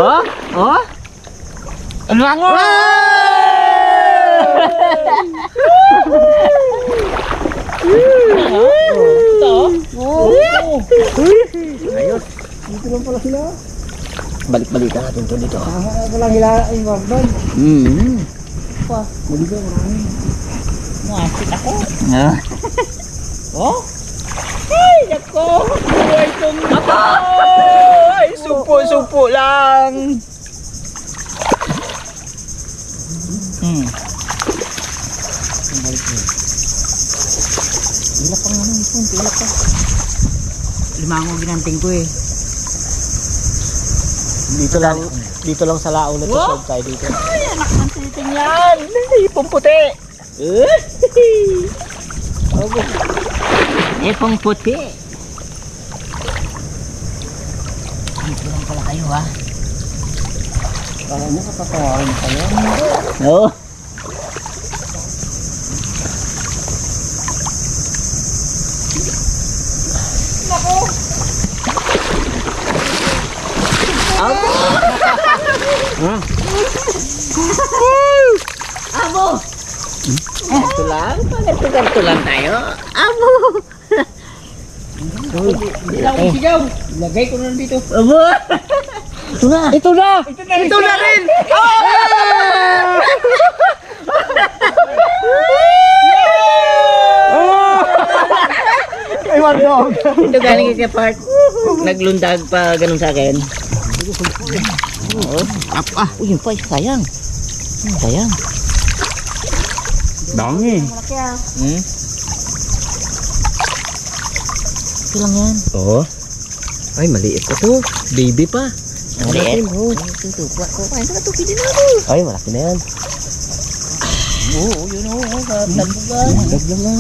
Oh? Oh? Ano ako? Ayos. Dito lang pala sila. Balik-balikan natin to dito. Walang hila yung wagdan. Pa, muli ba marami. Muasik ako. Ah. Oh? Ay, nako. Buhay kong Ay, supo-supo lang. Pila pa nga nung ipon, pila pa. Limango ginanting ko eh. Dito lang sa laon na to, tayo dito. Ay, anak ng titing yan. Ipong puti. Ipong puti. Dito lang pala kayo ha. Kala mo katatawarin kayo. Oo. Abo! Ganito lang tayo. Abo! Hindi lang ako sigaw. Lagay ko na dito. Abo! Ito na! Ito na! Ito na rin! Ay, wag. Ito galing kay part. Naglundag pa ganun sa akin. Uy, yun pa, sayang. Sayang. Dami. Ito lang yan. Oo. Ay, maliit pa to. Baby pa. Maliit? Oo. Ito. Kumain ka na to. Pili na to. Ay, malaki na yan. Oo, yun o. Dagdagan. Dagdagan.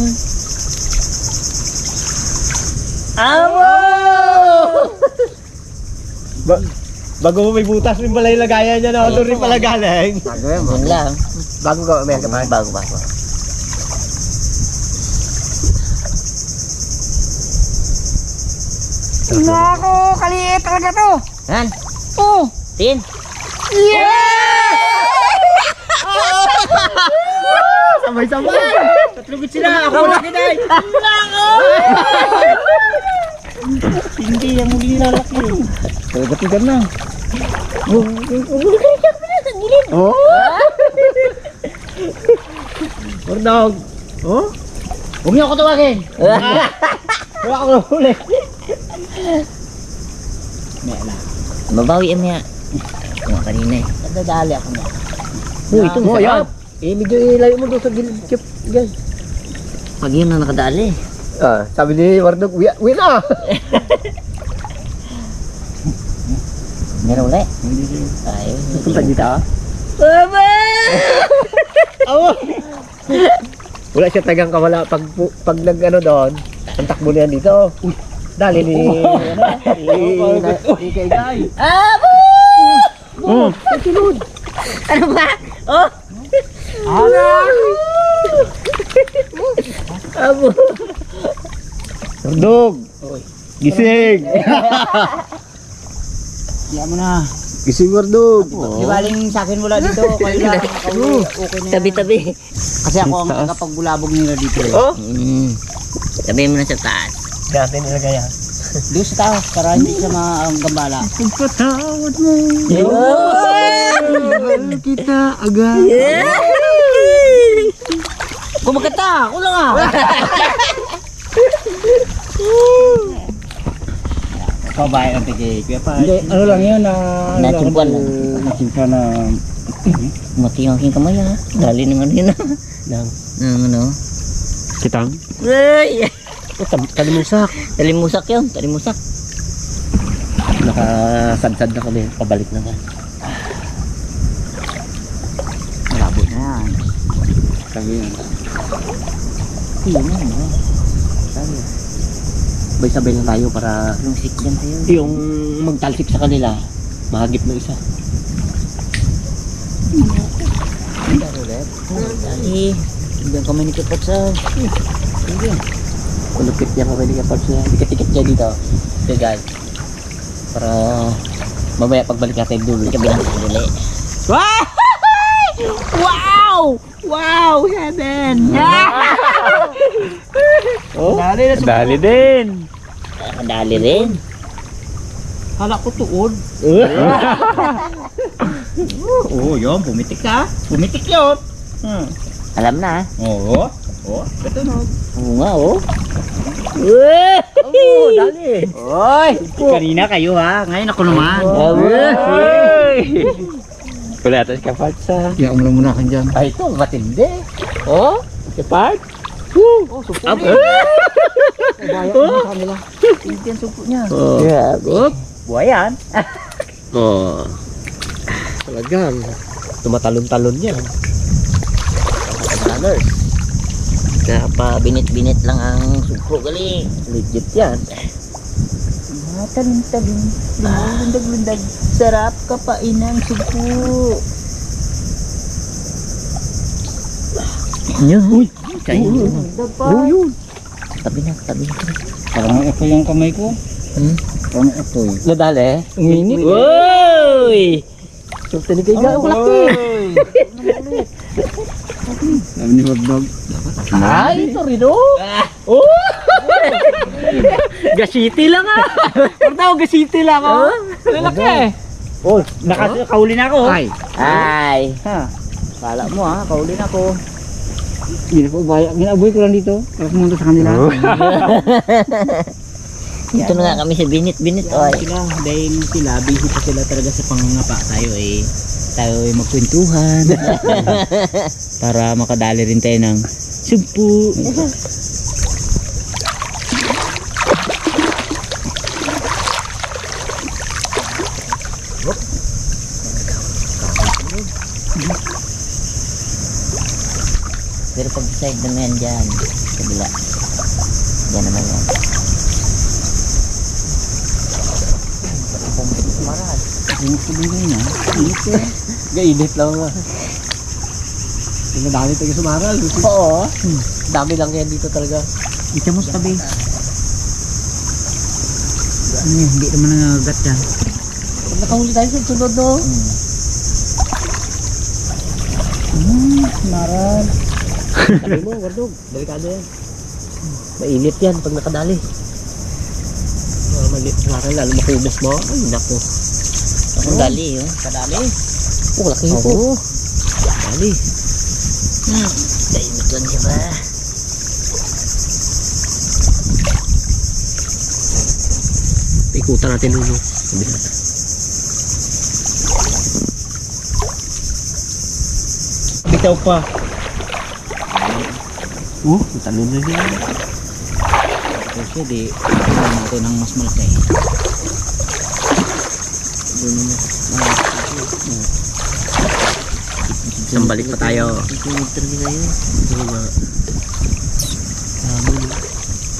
Amo! Bago mo may butas, may pala yung lagayan niya na. Doon rin pala galing. Bago yan lang. Bago ka, may kapag. Bago. Nako, kaliit talaga to. Yan. Oh! Tin. Yeah! Sabay-sabay. Tatlugit sila. Ako laki dahil. Nako! Hindi yan muli lalaki. Gatigan na. Oh? Wardog. Oh? Huwag niyo ako tawagin. Wala ako na huli. Mabawi yan niya. Ito nga kanina eh. Nadadali ako niya. Uy, ito Oh, yan. masarap. Medyo ilayo mo doon sa gilid. Guys. Pag yun na nakadali. Sabi ni Wardog, uwi na. Meron ulit. Ay, Punta dito ah. Baba! Awa. Wala siya tagang kawala pag nag-ano doon. Ang takbo niya dito. Dali ni Kay. Abo! Oh, Sunod. Ano ba? Oh! Abo! Wardog. Gising. Diyan mo na. Gising Wardog. Di baling sa akin wala dito. Kayo lang. Okay na yan. Tabi-tabi. Kasi ako ang tagapagbulabog nila dito. Oh, Tabi mo na sa taas. dati nilagay yan. Doon sa taas para hindi siya magambala. Pagpatawad mo. Oh! Kita agad. Kumakata! Ako lang ah! Kabayan ang tigay. Hindi, ano lang yun na... Natimpuan lang. Natimpuan na... Mati ang aking kamay ha. Dali naman yun ha. Nang ano. Kitang? Ay! Talimusak. Talimusak yun. Talimusak. Nakasadsad na kami. Pabalik na nga. Malabo na yan. Sabi yan. Yun yan. Sabi yan. Sabay-sabay lang tayo para Lusik dyan tayo. yung magtalsik sa kanila. Mahagip na isa. Dali. Tignan kami ni Kipot sa... Kulupit niya kami ni Kapag siya. Dikit-dikit niya dito. Legal. Para Mamaya pagbalik natin dulo. Kabilang duli. Wow! Wow! Heaven! Oh, Dali din. Dali rin. hala ko tuod. Oo, yun. Pumitik ka. Pumitik yun. Alam na. Oo. Oo. Gatunog. Oo nga oh. Oh, dali. Oy! Kanina kayo ha. Ngayon ako naman. Wala tayo kapart sa. Kaya mo lang muna ka dyan. Ay, ito, matindi. Oh, kapart. Oh, supo niya. Bayak mo sa kanila. Hindi yan supo niya. Oh. Grabe. Buhayan. Oh. Talagang tumatalon-talon yan. Brothers. Kaya pa binit-binit lang ang suko galing. Legit yan. Talin-talin. Lundag-lundag. Sarap kapain ng supo. Yun. Uy. Kain yun. Oh, yun. Tabi na, tabi na. Parang ito yung kamay ko. Parang ito eh. Nadali. Uminit. Uy! So, tinigay ka. Malaki. Sabi ni Hotdog. Ay, ito rin oh. Oh. Gasiti lang ah. Parang gasiti lang ako. Lalaki eh. Oh, nakakauli na ako. Ay. Ay! Ha. Kala mo ha, kauli na ako. Hindi po bayak. Ginaboy ko lang dito. Para pumunta sa kanila. Ito na nga kami sa binit-binit. Oy. Sila, dahil sila, busy pa sila talaga sa pangangapa. Tayo ay magkwentuhan. Para makadali rin tayo ng sumpu. Pero pag side naman dyan, kabila. Dyan naman yan. Init ko din ngayon ha. Init ko eh. Gainit lang ah. Dami tayo sumaral. Oo. Dami lang yan dito talaga. Ito mo sa tabi. Ano yun, hindi naman nangagat yan. Nakahuli tayo sa sunod no. Maral. Sabi mo, Wardog. Delikado yan. Mainit yan pag nakadali. Mali, sumaral lalo makubos mo. Ay, naku. Ang dali yun. Kadali. Oh, laki yun po. Dali. Dahimik lang siya ba? Ikutan natin ulo. Bitaw pa. Talon na din. Kasi di, tingnan natin ang mas malaki. Isang balik pa tayo. Itunog talaga ngayon. Ito nga.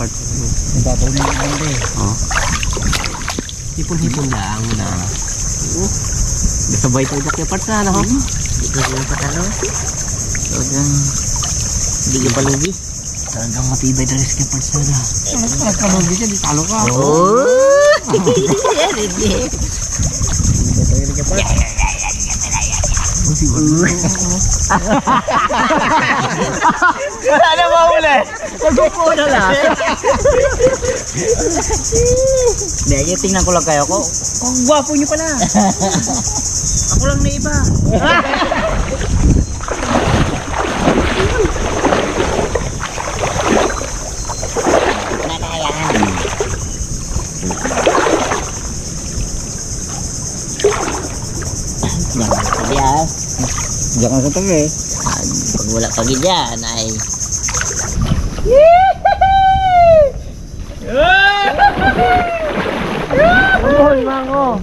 Part mo. Nababaw na yung ganda eh. Oh. Hipon-hipon lang na. Nasabay tayo kaya part na ano? Ito yung patalo. Talagang hindi ka palugi. Talagang matibay na risk yung part na. Nagkalugi siya, di talo ka. Oh! Hindi. Wala na mauli. Nagpupo na lang. Hindi, tingnan ko lang kayo ko. Ang gwapo nyo pala. Ako lang na iba. Sabi ah. Diyan ka sa tabi. Pag wala pagi dyan ay Hoy, mango.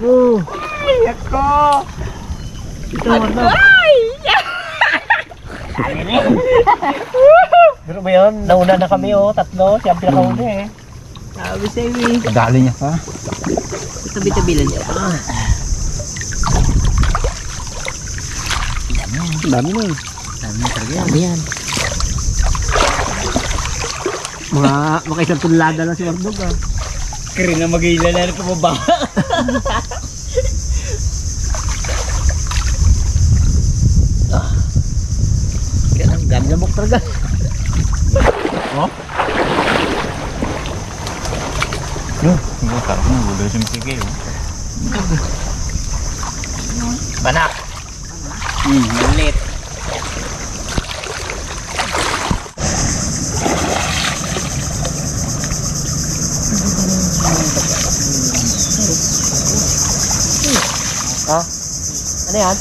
Yako! Ito ano? Pero ba yun? Nauna na kami oh, tatlo. Siya ang pinakauna eh. Sabi sa iyo. Dali niya pa. Tabi-tabi lang niya. Dami na eh. dami yan. Mga isang tulada lang si Wardog ah. Kaya na mag-iila na pababa. Agad. Hindi ka na gulo sa mikigil. Banak. Malit. Ha? Ano yan?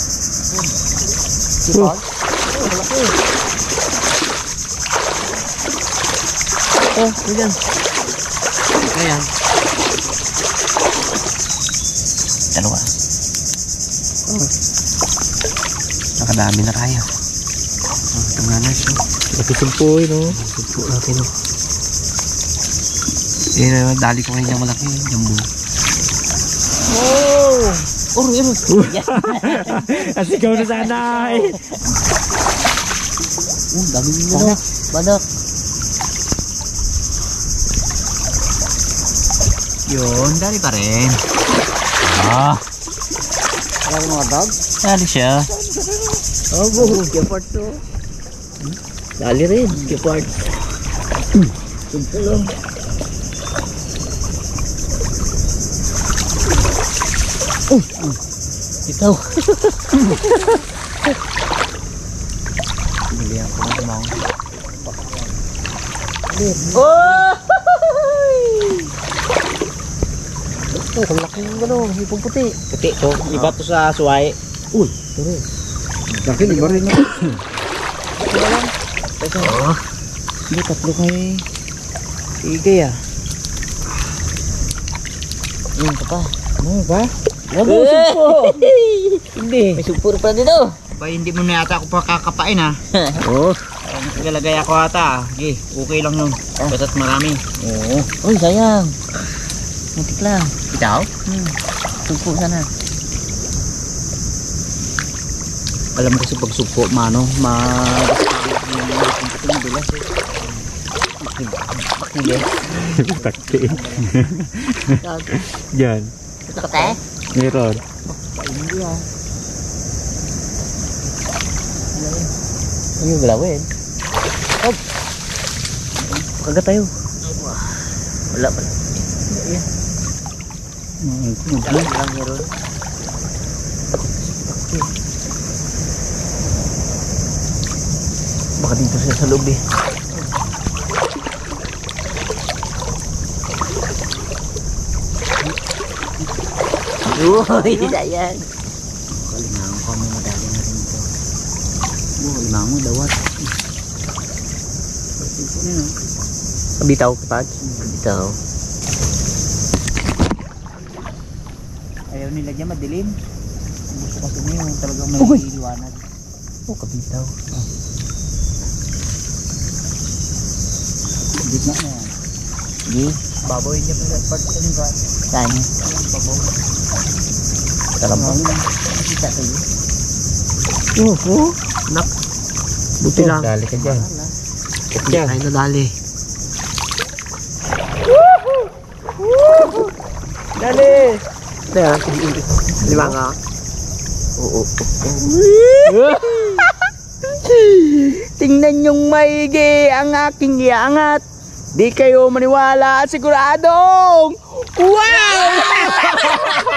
Sipon? Malaki. Yan. Ayan. Dalawa. Nakadami na tayo. Ito nga na siya. Nakisimpoy, no? Sumpo natin. Dali ko ngayon yung malaki. Jumbo. Oh! Uro. Asigaw na sana eh. Dami mo. Banak. Yun, dali pa rin. Alam mo mga dog? Dali siya. Oh, kipart to. Dali rin, kipart. Sumpo lang. Ikaw. Bili ako ng tumang. Oh! Oh, ang laki ng ano, hipong puti. Puti to. Iba to sa suway. Uy, sorry. Laki, di ba rin na? Hindi, tatlo kay Igay ah. Ayun ka pa. Ano ba? Ano, sumpo? Hindi. May supur pa dito. Ba, hindi mo na yata ako pa kakapain ha. Oh. Nagalagay ako ata. Okay, okay lang yun. Basta't marami. Oo. Uy, sayang. Muntik lang. Ikaw? Sumpo sana. Alam mo kasi pag supo, mano, Takti. Diyan. Ito ka tayo? Meron. Hindi ah. Ano yung galawin? Oh. Kagat tayo. Wala pa. Lang meron. Baka dito siya sa loob eh. Uy, dayan. Kalimango ko, may madali na rin ito. Kalimango, dawat. Bitaw kapag? Bitaw. Ayaw nila dyan, madilim. Ang gusto kasi nyo, yung talagang may liwanag. Oh, kabitaw. Gitna na yan. Sige. Baboy niya pala part sa lingga. Saan? Baboy. Kalambang. Kita tayo. Nak. Buti lang. Dali ka dyan. Diyan. Ay, nadali. Dali! Diyan. Lima nga. Oo. Tingnan yung maigi ang aking iangat. Di kayo maniwala at siguradong wow!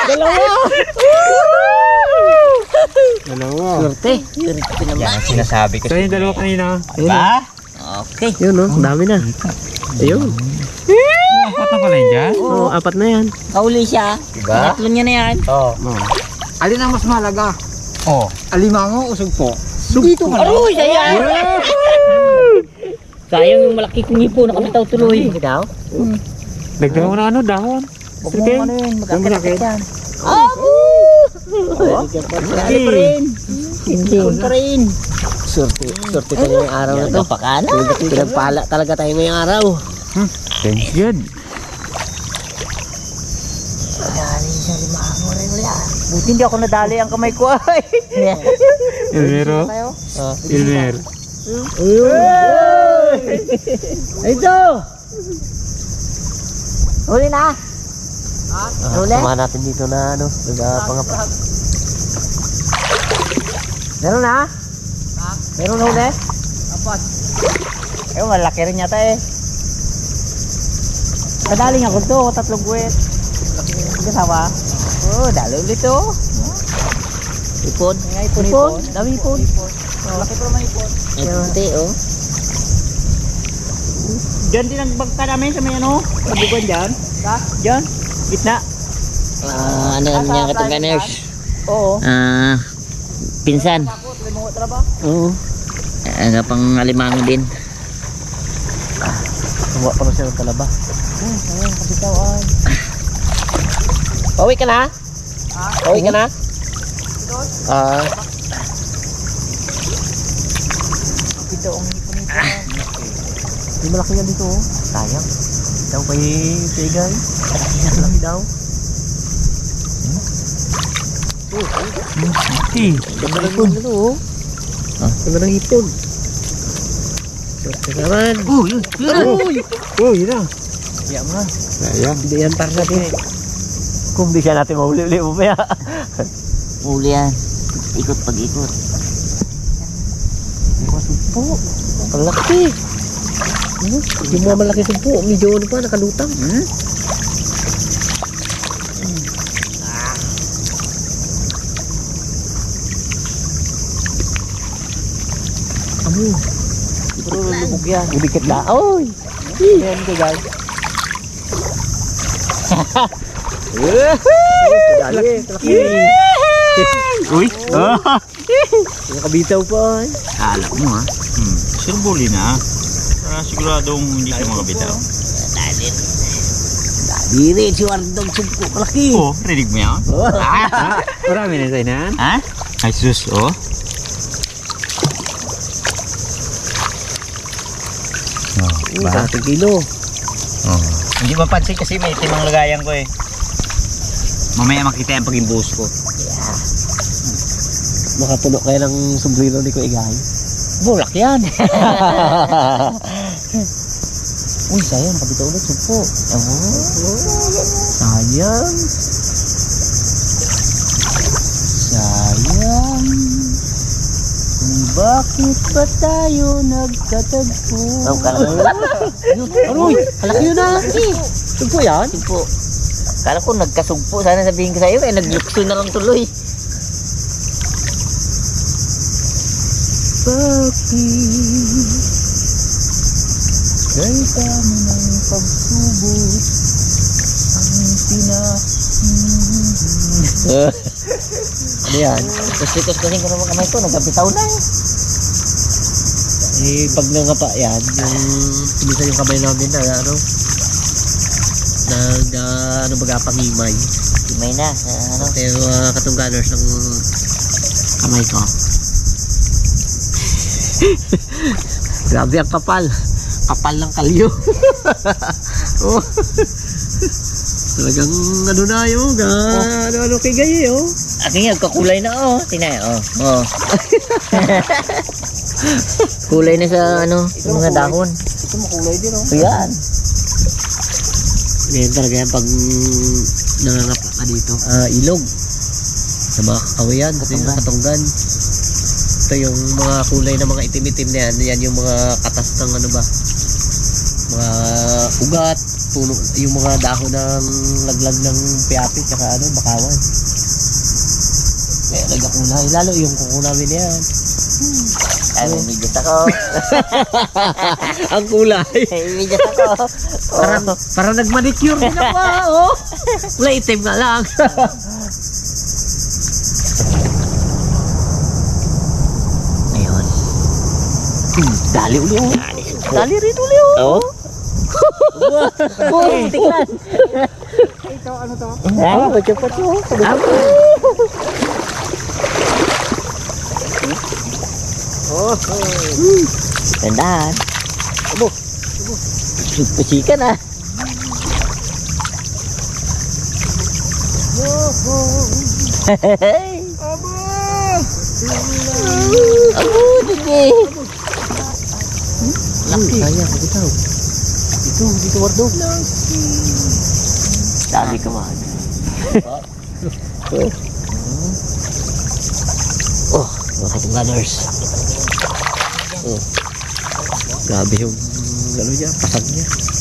Dalawa. Swerte. Yan, sinasabi ko. Ito yung dalawa kanina. Diba? Okay. Yun o, dami na. Ayun. Apat na pala yun dyan? Oo, apat na yan. Kauli siya. Diba? Tatlo niya na yan. Oo. Alin ang mas mahalaga? Oh. Alimango o sugpo? Dito ka na. Aroy, sayang! Sayang yung malaki kong hipo, nakabitaw tuloy. Bitaw? Dagdagan mo na ano, dahon. Huwag mo ano yun, magkakatakit yan. Dali pa rin. Hindi pa rin. Swerte tayo ngayong araw na to. Napakana. Pinagpala talaga tayo ngayong araw. Thanks good. Dali siya, limango rin ulit. Buti hindi ako nadali ang kamay ko ay. Ilmero. Ilmer. Ito! Huli na! Huli? Samahan natin dito na ano, nagpangapa. Meron na? Meron na huli? Eh, malaki rin yata eh. Kadaling ako to, 3 buwet. Kasama. Oh, dalo ulit to. Ipon. Ipon. Dami ipon. Malaki pa naman ipon. Ipon, oh. Diyan din ang bangka namin sa may ano. Kabugan dyan. Diyan. Gitna. Ano yan katungganers? Oo. Pinsan. Oo. Nga pang alimango din. Tuwa pa rin siya ng talaba. Ayun, kapitawan. Pauwi ka na? Pauwi ka na? Kapitaw ang ipon ito. Hindi malaki nga dito. Sayang. Daw kay Pegay. Malaki daw. Ganda ng ipon. Ganda ng ipon. Swerte naman. Yun. Yun na. Iya mga. Sayang. Hindi yan para natin. Kung di siya natin mahuli-uli mo ba? Uli yan. Ikot pag ikot. Po. Ang laki. Yung mga malaki sumpo. Medyo ano pa, nakalutang. Pero lubog yan. Udikit na. Oy! Ayan ko guys. Laki. Uy! Nakabitaw pa. Kala mo ha. Surbuli na. Siguradong hindi siya makabitaw. Diri, si Wardong sumpo. Malaki. Oh, rinig mo yan? Marami na tayo na. Ha? Ay sus, oh. Sa ating kilo. Hindi mapansin kasi may timang lagayan ko eh. Mamaya makita yung pag-imbus ko. Makapuno kayo ng sombrero ni ko Igay. Bulak yan. Uy, sayang. Nakabitaw ulit. Sumpo. Sayang. Sayang. Kung bakit ba tayo nagkatagpo? Aroy! Malaki yun na. Sumpo yan? Sumpo. Kala ko nagkasugpo. Sana sabihin ko sa'yo eh. Naglukso na lang tuloy. Kay kami ng pagsubot ang Ano yan? Kustikos kasi ko naman kamay ko. Nagkabitaw na eh. Pag nangapa yan, minsan yung kamay namin na ano baga pangimay. Himay na. Ano? Kaya mga katungganers ng kamay ko. Grabe ang kapal. Kapal ng kalyo. Oh. Talagang ano na yun. Ano kay Gaye oh. Aking yan, kakulay na oh. Tinay, oh. Kulay na sa ano, mga dahon. Ito makulay din oh. Ayan. Ngayon talaga yan pag nangangapa ka dito. Ilog. Sa mga kakawayan, sa mga katunggan. Ito yung mga kulay na mga itim-itim na yan. Yan yung mga katas ng ano ba. Mga ugat. Puno, yung mga dahon ng laglag ng piapi tsaka ano, bakawan. Kaya nagkakulay. Lalo yung kukunawin yan. Ay, umigas ako. Ang kulay. Ay, umigas ako. Parang nagmanicure din ako. Oh. Kulay itim nga lang. Ayun. Dali uli oh. Dali rin uli oh. Tingnan. Ito ano to? Cepat oh. Tandaan. Pasikan ah. Sige. Laki. Sayang, bitaw. Dito Wardog. Sabi ko man. Oh, mga katungganers. Grabe yung ano niya, pasag niya.